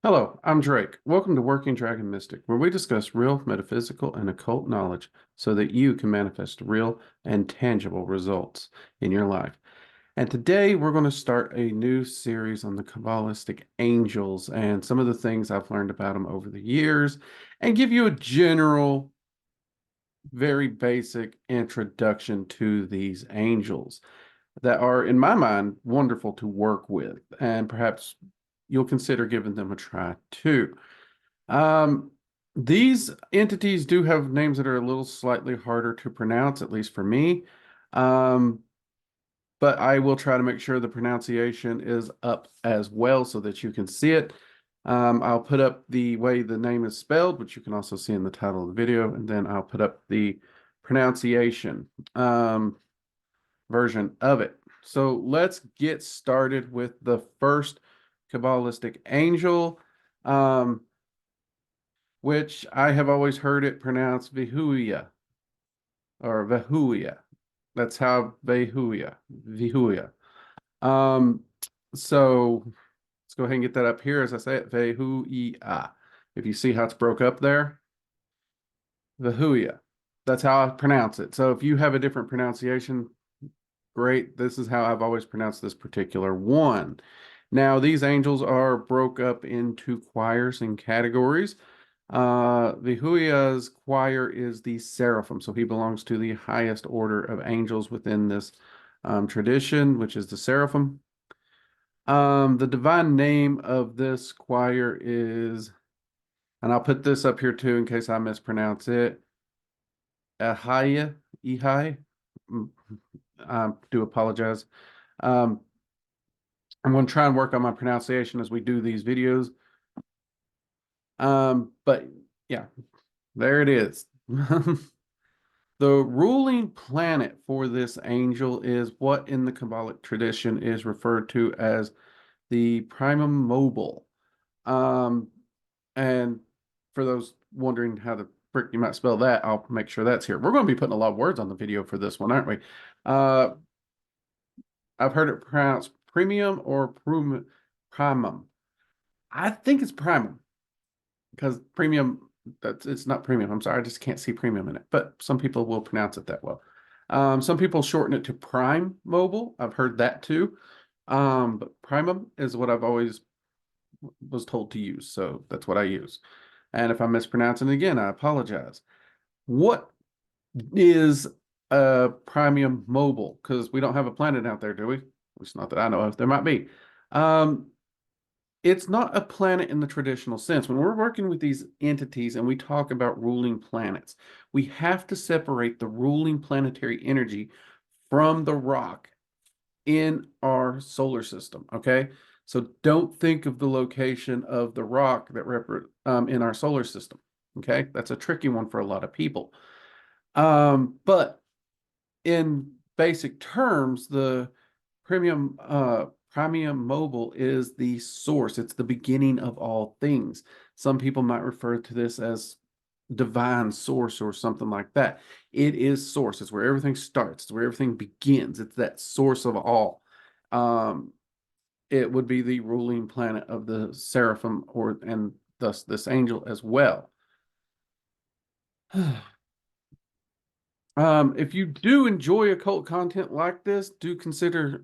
Hello, I'm Drake. Welcome to Working Dragon Mystic, where we discuss real metaphysical and occult knowledge so that you can manifest real and tangible results in your life. And today we're going to start a new series on the Kabbalistic angels and some of the things I've learned about them over the years and give you a general, very basic introduction to these angels that are, in my mind, wonderful to work with. And perhaps you'll consider giving them a try too. Um, these entities do have names that are a little slightly harder to pronounce, at least for me. Um, but I will try to make sure the pronunciation is up as well so that you can see it. I'll put up the way the name is spelled, which you can also see in the title of the video, and then I'll put up the pronunciation version of it. So let's get started with the first Kabbalistic angel. Which I have always heard it pronounced Vehuiah or Vehuiah. That's how Vehuiah. Um, so let's go ahead and get that up here as I say it, Vehuiah. If you see how it's broke up there, Vehuiah. That's how I pronounce it. So if you have a different pronunciation, great. This is how I've always pronounced this particular one. Now, these angels are broke up into choirs and categories. Vehuiah's choir is the seraphim, so he belongs to the highest order of angels within this tradition, which is the seraphim. The divine name of this choir is, and I'll put this up here too in case I mispronounce it, Ahaya, Ehai. Mm, I do apologize. Um, I'm going to try and work on my pronunciation as we do these videos. But yeah, there it is. The ruling planet for this angel is what in the Kabbalic tradition is referred to as the primum mobile. Um, and for those wondering how the frick you might spell that, I'll make sure that's here. We're going to be putting a lot of words on the video for this one, aren't we? Uh, I've heard it pronounced premium or primum. I think it's primum because premium, it's not premium. I'm sorry, I just can't see premium in it. But some people will pronounce it that well. Some people shorten it to prime mobile. I've heard that too. But primum is what I've always was told to use. So that's what I use. And if I'm mispronouncing it again, I apologize. What is a premium mobile? Because we don't have a planet out there, do we? At least not that I know of. There might be. Um, it's not a planet in the traditional sense. When we're working with these entities and we talk about ruling planets, we have to separate the ruling planetary energy from the rock in our solar system. Okay. So don't think of the location of the rock that in our solar system. Okay. That's a tricky one for a lot of people. But in basic terms, the premium mobile is the source. It's the beginning of all things. Some people might refer to this as divine source or something like that. It is source. It's where everything starts. It's where everything begins. It's that source of all. Um, it would be the ruling planet of the seraphim and thus this angel as well. If you do enjoy occult content like this, do consider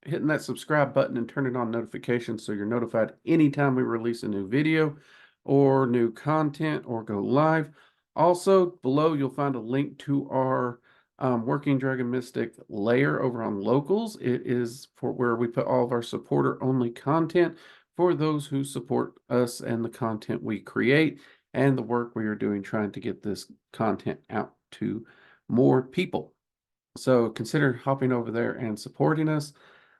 hitting that subscribe button and turning on notifications so you're notified anytime we release a new video or new content or go live. Also, below you'll find a link to our Working Dragon Mystic layer over on Locals. It is for where we put all of our supporter-only content for those who support us and the content we create and the work we are doing trying to get this content out to more people. So consider hopping over there and supporting us.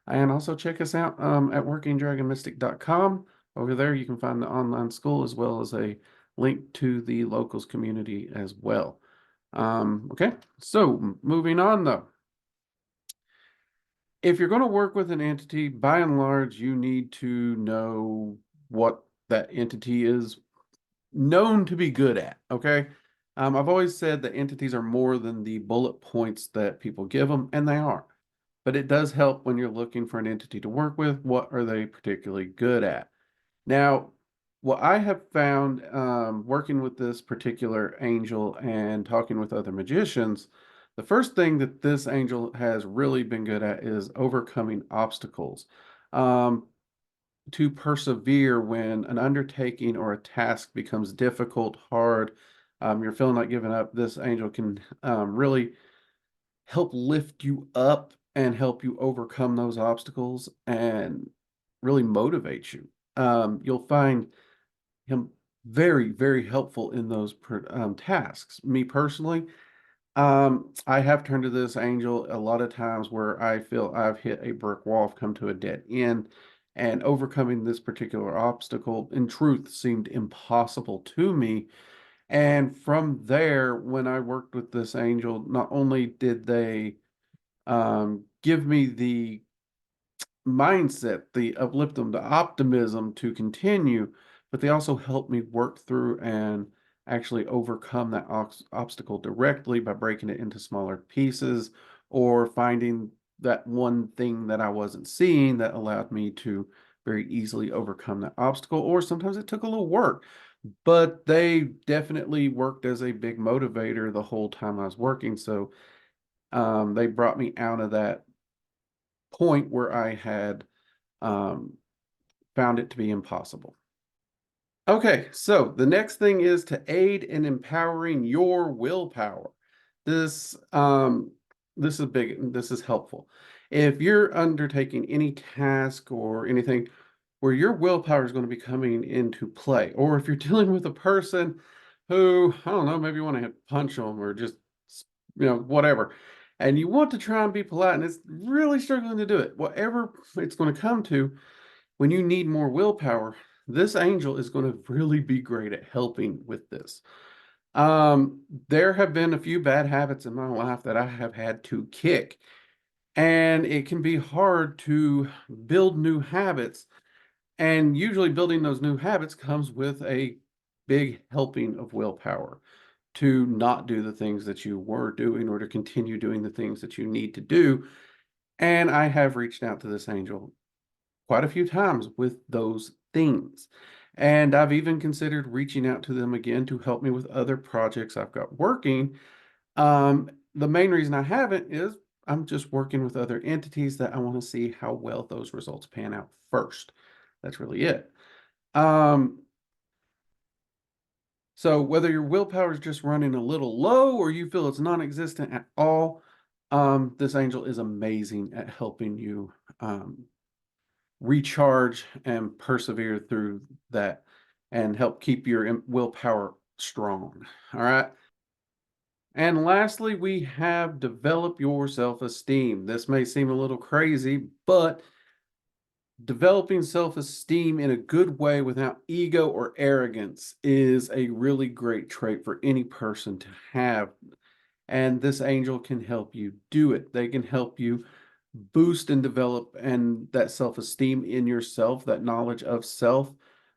And also check us out at workingdragonmystic.com. Over there, you can find the online school as well as a link to the locals community as well. Okay, so moving on though. If you're going to work with an entity, by and large, you need to know what that entity is known to be good at, okay? I've always said that entities are more than the bullet points that people give them, and they are. But it does help when you're looking for an entity to work with. What are they particularly good at? Now, what I have found working with this particular angel and talking with other magicians, the first thing that this angel has really been good at is overcoming obstacles. Um, to persevere when an undertaking or a task becomes difficult, hard, you're feeling like giving up, this angel can really help lift you up and help you overcome those obstacles and really motivate you. You'll find him very, very helpful in those tasks. Me personally, I have turned to this angel a lot of times where I feel I've hit a brick wall, I've come to a dead end, and overcoming this particular obstacle, in truth, seemed impossible to me. And from there, when I worked with this angel, not only did they give me the mindset, the upliftum, the optimism to continue, but they also help me work through and actually overcome that obstacle directly by breaking it into smaller pieces or finding that one thing that I wasn't seeing that allowed me to very easily overcome that obstacle. Or sometimes it took a little work, but they definitely worked as a big motivator the whole time I was working. So they brought me out of that point where I had um, found it to be impossible. Okay, so the next thing is to aid in empowering your willpower. This this is big, this is helpful. If you're undertaking any task or anything where your willpower is going to be coming into play, or if you're dealing with a person who, I don't know, maybe you want to hit punch them or just, whatever, and you want to try and be polite and it's really struggling to do it, whatever it's going to come to, when you need more willpower, this angel is going to really be great at helping with this. There have been a few bad habits in my life that I have had to kick, and it can be hard to build new habits. And usually, building those new habits comes with a big helping of willpower to not do the things that you were doing or to continue doing the things that you need to do. And I have reached out to this angel quite a few times with those things. And I've even considered reaching out to them again to help me with other projects I've got working. The main reason I haven't is I'm just working with other entities that I want to see how well those results pan out first. That's really it. Um, so whether your willpower is just running a little low or you feel it's non-existent at all, this angel is amazing at helping you recharge and persevere through that and help keep your willpower strong. All right. And lastly, we have develop your self-esteem. This may seem a little crazy, but developing self-esteem in a good way without ego or arrogance is a really great trait for any person to have. And this angel can help you do it. They can help you boost and develop and that self-esteem in yourself, that knowledge of self,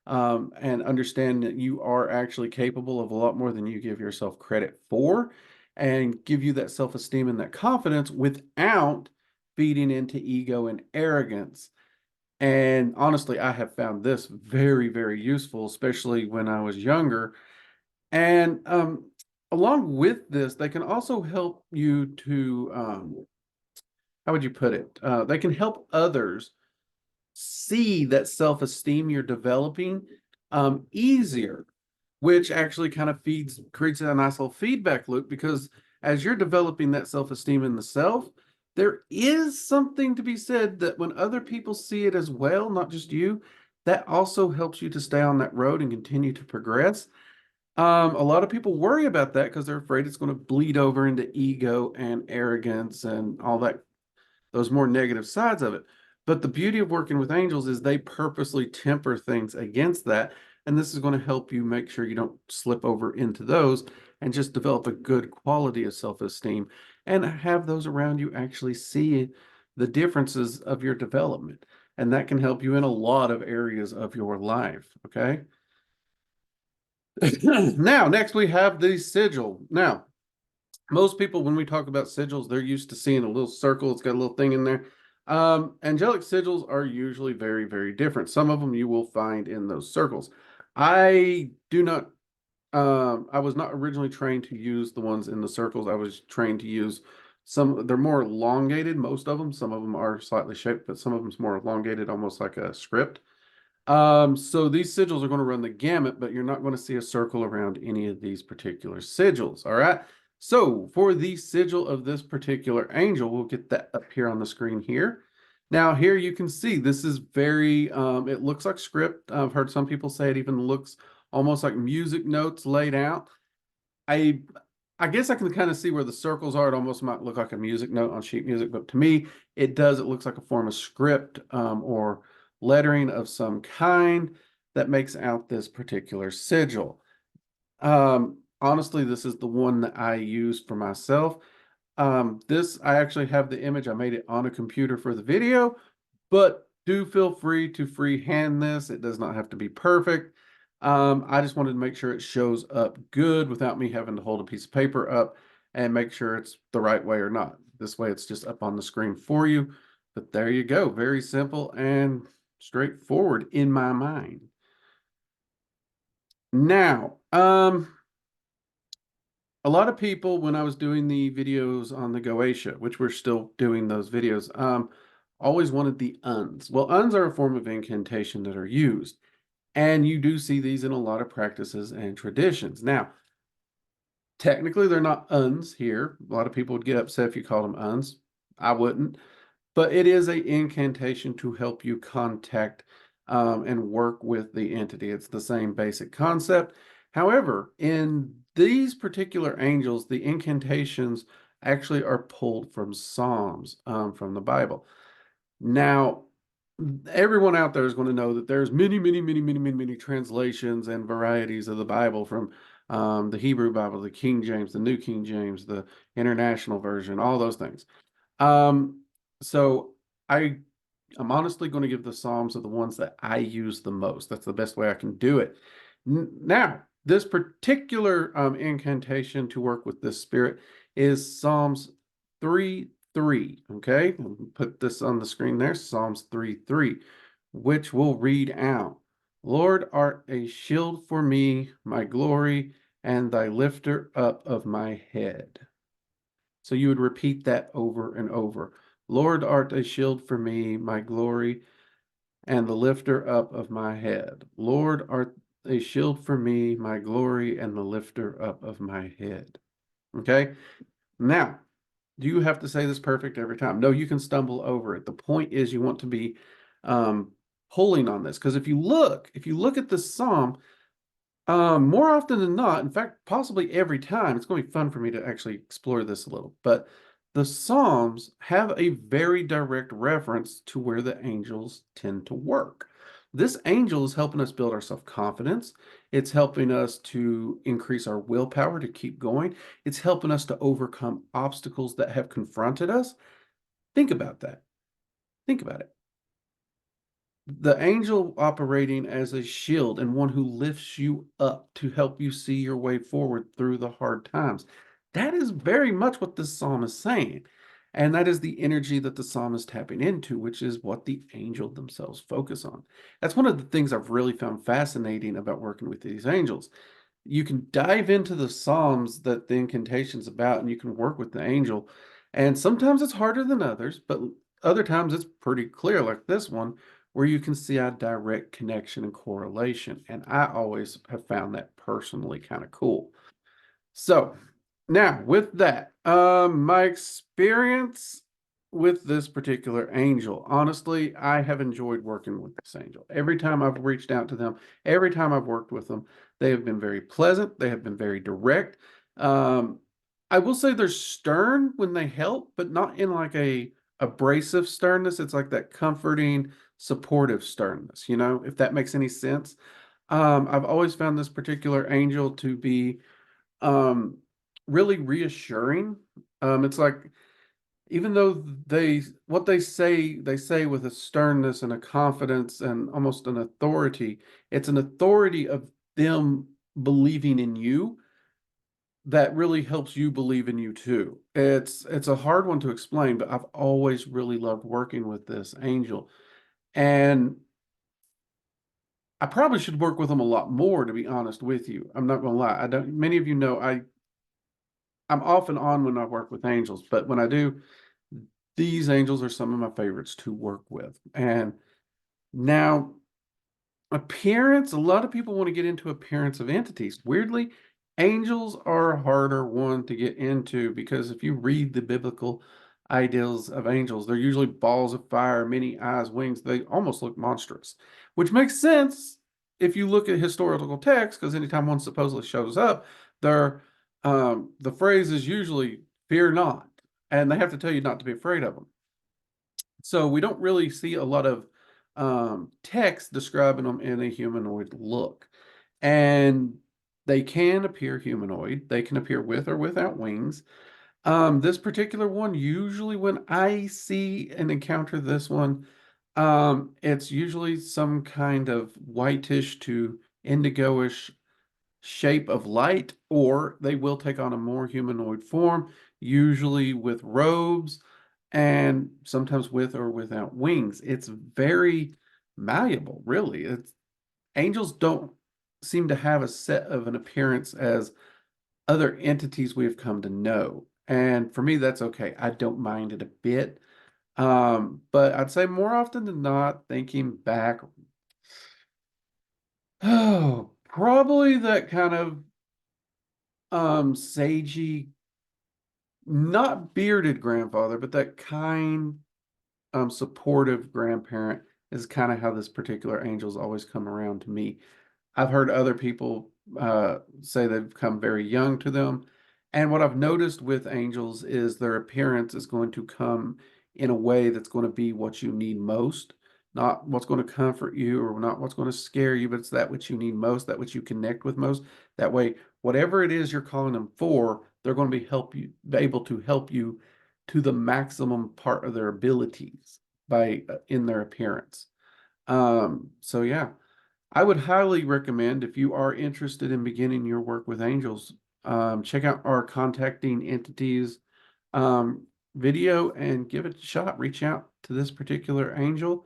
and understand that you are actually capable of a lot more than you give yourself credit for, and give you that self-esteem and that confidence without feeding into ego and arrogance. And honestly, I have found this very, very useful, especially when I was younger. And along with this, they can also help you to how would you put it? They can help others see that self-esteem you're developing easier, which actually kind of creates a nice little feedback loop, because as you're developing that self-esteem in the self, there is something to be said that when other people see it as well, not just you, that also helps you to stay on that road and continue to progress. A lot of people worry about that because they're afraid it's going to bleed over into ego and arrogance and all that, those more negative sides of it. But the beauty of working with angels is they purposely temper things against that. And this is going to help you make sure you don't slip over into those and just develop a good quality of self-esteem and have those around you actually see the differences of your development. And that can help you in a lot of areas of your life. Okay. Now, next we have the sigil. Now, most people, when we talk about sigils, they're used to seeing a little circle. It's got a little thing in there. Angelic sigils are usually very, very different. Some of them you will find in those circles. I do not I was not originally trained to use the ones in the circles. I was trained to use some, they're more elongated, most of them. Some of them are slightly shaped, but some of them's more elongated, almost like a script. So these sigils are going to run the gamut, but you're not going to see a circle around any of these particular sigils. All right. So for the sigil of this particular angel, we'll get that up here on the screen here. Now here you can see this is very, it looks like script. I've heard some people say it even looks almost like music notes laid out. I I guess I can kind of see where the circles are. It almost might look like a music note on sheet music, but to me, it does. It looks like a form of script or lettering of some kind that makes out this particular sigil. Honestly, this is the one that I use for myself. This, I actually have the image. I made it on a computer for the video, but do feel free to freehand this. It does not have to be perfect. I just wanted to make sure it shows up good without me having to hold a piece of paper up and make sure it's the right way or not. This way it's just up on the screen for you. But there you go. Very simple and straightforward in my mind. Now, a lot of people, when I was doing the videos on the Goetia, which we're still doing those videos, always wanted the uns. Well, uns are a form of incantation that are used. And you do see these in a lot of practices and traditions. Now, technically, they're not uns here. A lot of people would get upset if you called them uns. I wouldn't. But it is a incantation to help you contact and work with the entity. It's the same basic concept. However, in these particular angels, the incantations actually are pulled from Psalms from the Bible. Now, everyone out there is going to know that there's many translations and varieties of the Bible from the Hebrew Bible, the King James, the New King James, the International Version, all those things. So I'm honestly going to give the Psalms are the ones that I use the most. That's the best way I can do it. Now, this particular incantation to work with this spirit is Psalms 3:3. Okay, I'll put this on the screen there. Psalms 3:3, which will read out, Lord, art a shield for me, my glory, and thy lifter up of my head. So you would repeat that over and over. Lord, art a shield for me, my glory, and the lifter up of my head. Lord, art a shield for me, my glory, and the lifter up of my head. Okay? Now, do you have to say this perfect every time? No, you can stumble over it. The point is you want to be pulling on this. Because if you look at this psalm, more often than not, in fact, possibly every time, it's going to be fun for me to actually explore this a little, but the Psalms have a very direct reference to where the angels tend to work. This angel is helping us build our self-confidence. It's helping us to increase our willpower to keep going. It's helping us to overcome obstacles that have confronted us. Think about that. Think about it. The angel operating as a shield and one who lifts you up to help you see your way forward through the hard times. That is very much what this psalm is saying. And that is the energy that the psalm is tapping into, which is what the angel themselves focus on. That's one of the things I've really found fascinating about working with these angels. You can dive into the psalms that the incantation's about, and you can work with the angel. And sometimes it's harder than others, but other times it's pretty clear, like this one, where you can see a direct connection and correlation. And I always have found that personally kind of cool. So now with that, my experience with this particular angel, honestly, I have enjoyed working with this angel. Every time I've reached out to them, every time I've worked with them, they have been very pleasant. They have been very direct. I will say they're stern when they help, but not in like a abrasive sternness. It's like that comforting, supportive sternness, if that makes any sense. I've always found this particular angel to be um really reassuring. It's like even though what they say with a sternness and a confidence and almost an authority, it's an authority of them believing in you that really helps you believe in you too. It's a hard one to explain, but I've always really loved working with this angel. And I probably should work with them a lot more, to be honest with you. I'm not gonna lie. I don't, many of you know I'm off and on when I work with angels, but when I do, these angels are some of my favorites to work with. And now, appearance, a lot of people want to get into appearance of entities. Weirdly, angels are a harder one to get into because if you read the biblical ideals of angels, they're usually balls of fire, many eyes, wings. They almost look monstrous, which makes sense if you look at historical texts, because anytime one supposedly shows up, they're the phrase is usually "fear not," and they have to tell you not to be afraid of them. So we don't really see a lot of text describing them in a humanoid look. And they can appear humanoid. They can appear with or without wings. This particular one, usually when I see and encounter this one, it's usually some kind of whitish to indigo-ish shape of light, or they will take on a more humanoid form, usually with robes and sometimes with or without wings. It's very malleable, really. It's angels don't seem to have a set of an appearance as other entities we've come to know. And for me, that's okay. I don't mind it a bit. But I'd say more often than not, thinking back, oh, probably that kind of sagey, not bearded grandfather, but that kind, supportive grandparent is kind of how this particular angel's always come around to me. I've heard other people say they've come very young to them. And what I've noticed with angels is their appearance is going to come in a way that's going to be what you need most, not what's going to comfort you or not what's going to scare you, but it's that which you need most, that which you connect with most. That way, whatever it is you're calling them for, they're going to be able to help you to the maximum part of their abilities by in their appearance. So yeah. I would highly recommend if you are interested in beginning your work with angels, check out our contacting entities um, video and give it a shot. Reach out to this particular angel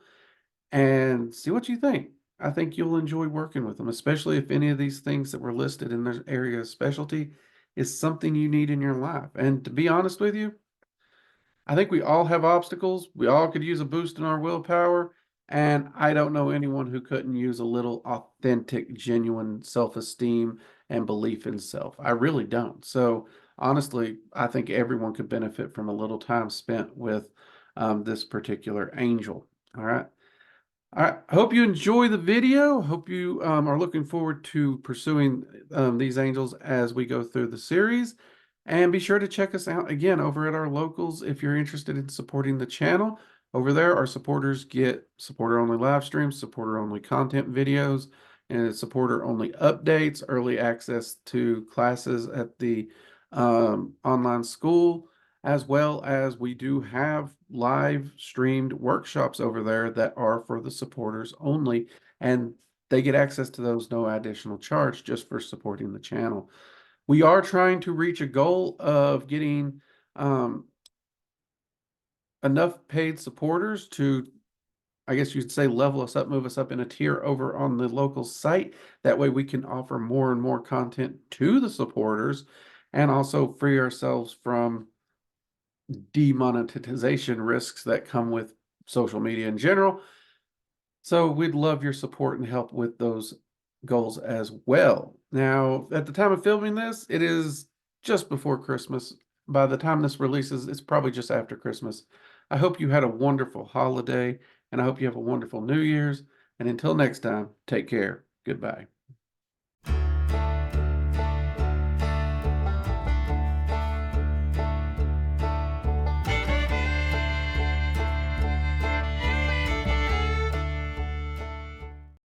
and see what you think. I think you'll enjoy working with them, especially if any of these things that were listed in their area of specialty is something you need in your life. And to be honest with you, I think we all have obstacles. We all could use a boost in our willpower. And I don't know anyone who couldn't use a little authentic, genuine self-esteem and belief in self. I really don't. So honestly, I think everyone could benefit from a little time spent with this particular angel. All right. All right. I hope you enjoy the video. Hope you are looking forward to pursuing these angels as we go through the series. And be sure to check us out again over at our locals if you're interested in supporting the channel. Over there, our supporters get supporter-only live streams, supporter-only content videos, and supporter-only updates, early access to classes at the online school, as well as we do have live streamed workshops over there that are for the supporters only, and they get access to those no additional charge just for supporting the channel. We are trying to reach a goal of getting enough paid supporters to, I guess you'd say, level us up, move us up in a tier over on the local site. That way we can offer more and more content to the supporters and also free ourselves from demonetization risks that come with social media in general. So we'd love your support and help with those goals as well. Now, at the time of filming this, it is just before Christmas. By the time this releases, it's probably just after Christmas. I hope you had a wonderful holiday, and I hope you have a wonderful New Year's. And until next time, take care. Goodbye.